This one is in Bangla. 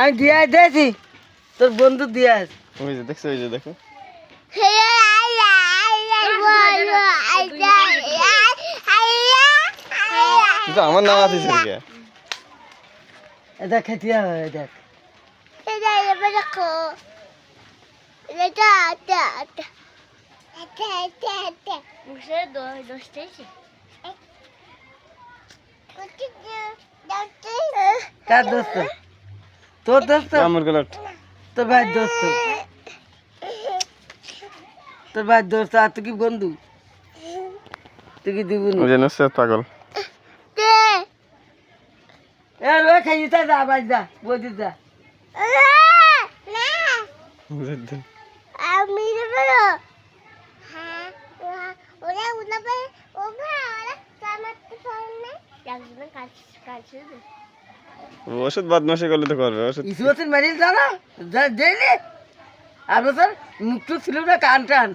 আমি দিয়ে দিয়েছি তোর বন্ধু দিয়ে ওই যে দেখছো, ওই যে দেখো তো আমার নাম আছে সেদিকে। এটা খেতে হবে দেখ কার দোস্ত তোর দোস্ত আমার গলা তোর ভাই দোস্ত তোর ভাই দোস্ত আর তুই কি বন্ধু তুই কি দিব ওই যে নুসরাত পাগল। এ রয়ে খাই তা যা বাজ যা বদি যা আমি বলো হ্যাঁ ওরা ওরা ও ওরা সামাতে পারনে একজন কাছে ওষুধ বদমাশি করলে তো করবে ওষুধ। ইসুয়াতের মারিল জানা যা দেইলে আর বছর মুক্ত ছিল না কান টান